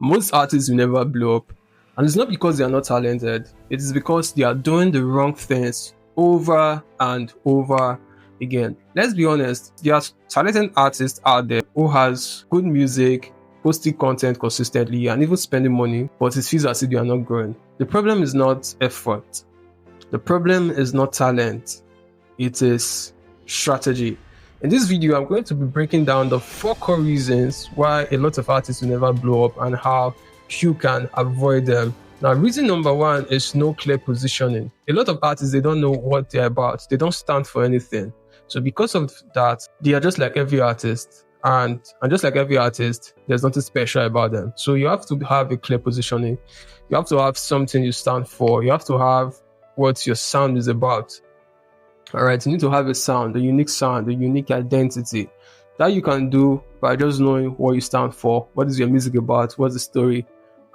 Most artists will never blow up. And it's not because they are not talented. It is because they are doing the wrong things over and over again. Let's be honest, there are talented artists out there who has good music, posting content consistently, and even spending money, but it feels as if they are not growing. The problem is not effort. The problem is not talent. It is strategy. In this video, I'm going to be breaking down the 4 core reasons why a lot of artists will never blow up and how you can avoid them. Now, reason number 1 is no clear positioning. A lot of artists, they don't know what they're about. They don't stand for anything. So because of that, they are just like every artist. And just like every artist, there's nothing special about them. So you have to have a clear positioning. You have to have something you stand for. You have to have what your sound is about. All right, you need to have a sound, a unique identity that you can do by just knowing what you stand for, what is your music about, what's the story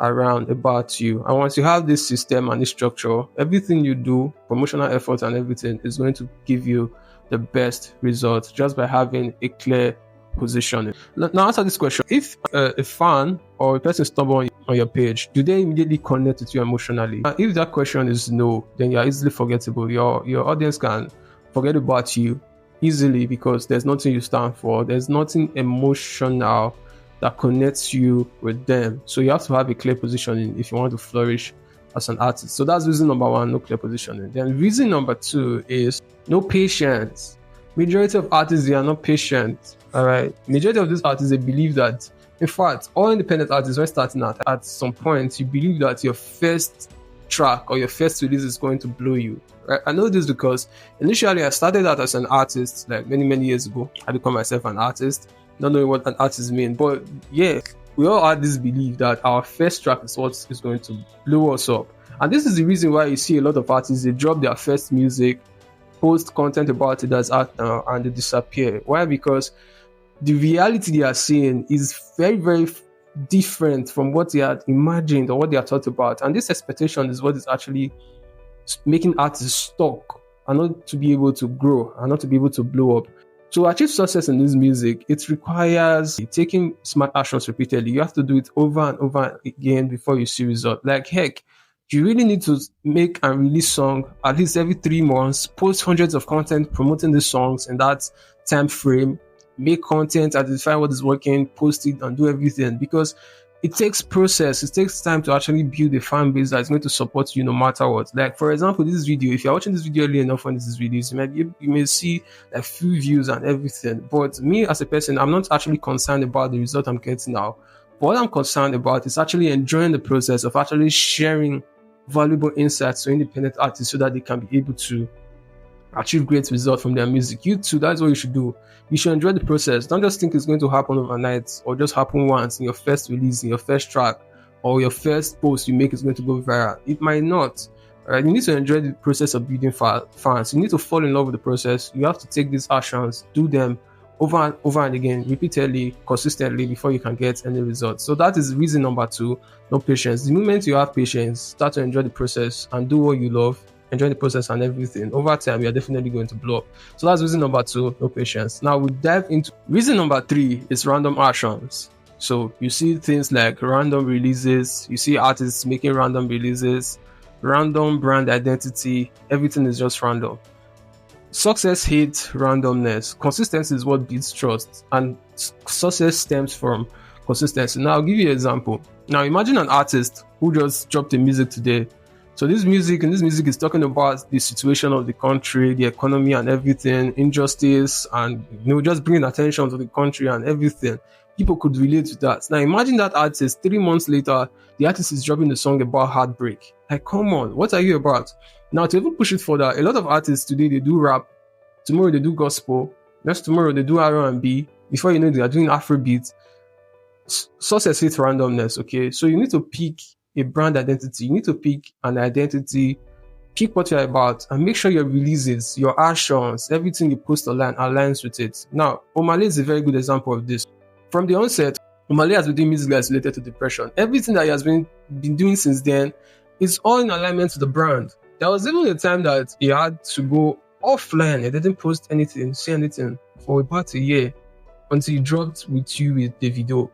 around about you. And once you have this system and this structure, everything you do, promotional efforts and everything is going to give you the best results just by having a clear positioning. Now answer this question. If a fan or a person stumble on your page, do they immediately connect with you emotionally? And if that question is no, then you're easily forgettable. Your audience can forget about you easily because there's nothing you stand for. There's nothing emotional that connects you with them. So you have to have a clear positioning if you want to flourish as an artist. So that's reason number 1, no clear positioning. Then reason number 2 is no patience. Majority of artists, they are not patient. All right. Majority of these artists, they believe that, in fact, all independent artists, when starting out, at some point, you believe that your first track or your first release is going to blow you. Right? I know this because initially I started out as an artist like many years ago. I became myself an artist, not knowing what an artist means. But yeah, we all had this belief that our first track is what is going to blow us up. And this is the reason why you see a lot of artists, they drop their first music, post content about it that's out now, and they disappear. Why? Because the reality they are seeing is very different from what they had imagined or what they are thought about. And this expectation is what is actually making artists stuck and not to be able to grow and not to be able to blow up. To achieve success in this music, it requires taking smart actions repeatedly. You have to do it over and over again before you see results. Like, heck, you really need to make and release song at least every 3 months, post hundreds of content promoting the songs in that time frame, make content, identify what is working, post it and do everything, because it takes process. It takes time to actually build a fan base that is going to support you no matter what. Like, for example, this video, if you're watching this video early enough when this is released, you may see like few views and everything. But me as a person, I'm not actually concerned about the result I'm getting now. But what I'm concerned about is actually enjoying the process of actually sharing valuable insights to independent artists so that they can be able to achieve great results from their music. You too, that's what you should do. You should enjoy the process. Don't just think it's going to happen overnight or just happen once in your first release, in your first track, or your first post you make is going to go viral. It might not. Right? You need to enjoy the process of building fans. You need to fall in love with the process. You have to take these actions, do them over and again, repeatedly, consistently before you can get any results. So that is reason number 2, no patience. The moment you have patience, start to enjoy the process and do what you love, enjoy the process and everything. Over time, you're definitely going to blow up. So that's reason number 2, no patience. Now we dive into reason number 3 is random actions. So you see things like random releases, you see artists making random releases, random brand identity, everything is just random. Success hates randomness. Consistency is what beats trust, and success stems from consistency. Now I'll give you an example. Now imagine an artist who just dropped the music today. So this music is talking about the situation of the country, the economy and everything, injustice, and just bringing attention to the country and everything. People could relate to that. Now imagine that artist 3 months later, the artist is dropping the song about heartbreak. Like, come on, what are you about? Now to even push it further, a lot of artists today, they do rap, tomorrow they do gospel, next tomorrow they do R&B, before you know they are doing Afrobeat. Success hates randomness, okay? So you need to pick a brand identity, you need to pick an identity, pick what you're about, and make sure your releases, your actions, everything you post online aligns with it. Now, Omale is a very good example of this. From the onset, Omale has been doing music that's related to depression. Everything that he has been doing since then is all in alignment to the brand. There was even a time that he had to go offline. He didn't post anything, say anything for about a year until he dropped With You with Davido.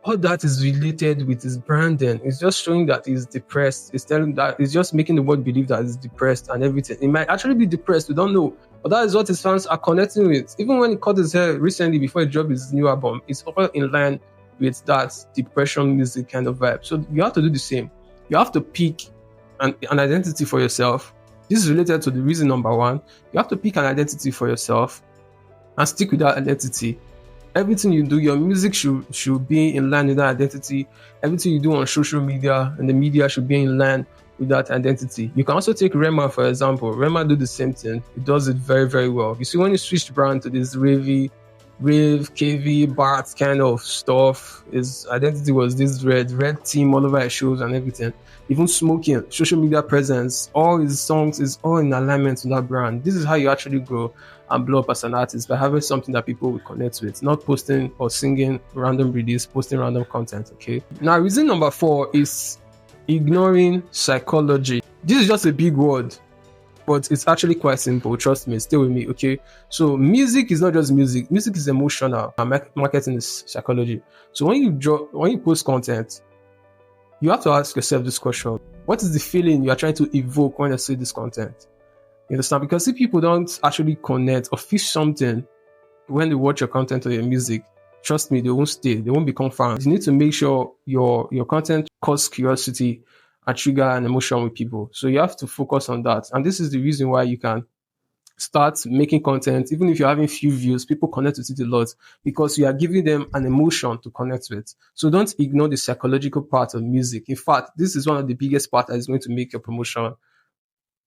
all that is related with his branding. It's just showing that he's depressed. It's telling that it's just making the world believe that he's depressed and everything. He might actually be depressed. We don't know. But that is what his fans are connecting with. Even when he cut his hair recently before he dropped his new album, it's all in line with that depression music kind of vibe. So you have to do the same. You have to pick an identity for yourself. This is related to the reason number one. You have to pick an identity for yourself and stick with that identity. Everything you do, your music should be in line with that identity. Everything you do on social media and the media should be in line with that identity. You can also take Rema, for example. Rema do the same thing. It does it very, very well. You see, when you switch brand to this rave, KV, Bart kind of stuff, his identity was this red team all over his shows and everything. Even smoking, social media presence, all his songs is all in alignment with that brand. This is how you actually grow and blow up as an artist, by having something that people will connect with, not posting or singing random release, posting random content. Okay. Now, reason number 4 is ignoring psychology. This is just a big word, but it's actually quite simple. Trust me, stay with me. Okay. So music is not just music. Music is emotional, and marketing is psychology. So when you post content, you have to ask yourself this question: what is the feeling you are trying to evoke when you see this content? You understand? Because if people don't actually connect or feel something when they watch your content or your music, trust me, they won't stay. They won't become fans. You need to make sure your content causes curiosity and trigger an emotion with people. So you have to focus on that. And this is the reason why you can start making content. Even if you're having few views, people connect with it a lot because you are giving them an emotion to connect with. So don't ignore the psychological part of music. In fact, this is one of the biggest parts that is going to make your promotion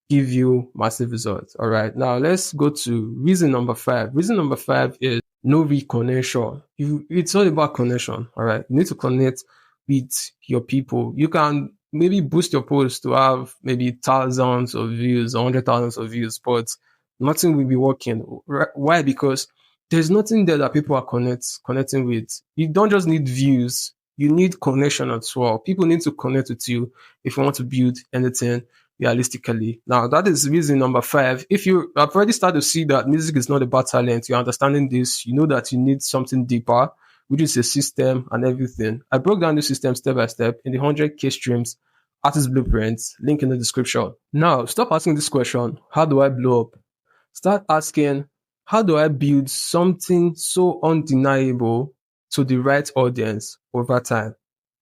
give you massive results. All right. Now let's go to reason number 5. Reason number 5 is no reconnection. It's all about connection. All right. You need to connect with your people. You can maybe boost your post to have maybe thousands of views, 100,000 of views, but nothing will be working. Why? Because there's nothing there that people are connecting with. You don't just need views. You need connection as well. People need to connect with you if you want to build anything realistically. Now, that is reason number 5. If you have already started to see that music is not about talent, you're understanding this, you know that you need something deeper, which is a system and everything. I broke down the system step by step in the 100K streams artist blueprints, link in the description. Now, stop asking this question: how do I blow up? Start asking: how do I build something so undeniable to the right audience over time?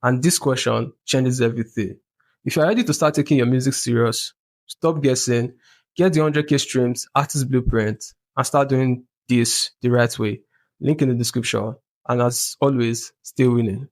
And this question changes everything. If you're ready to start taking your music serious, stop guessing, get the 100K streams, artist blueprint, and start doing this the right way. Link in the description. And as always, stay winning.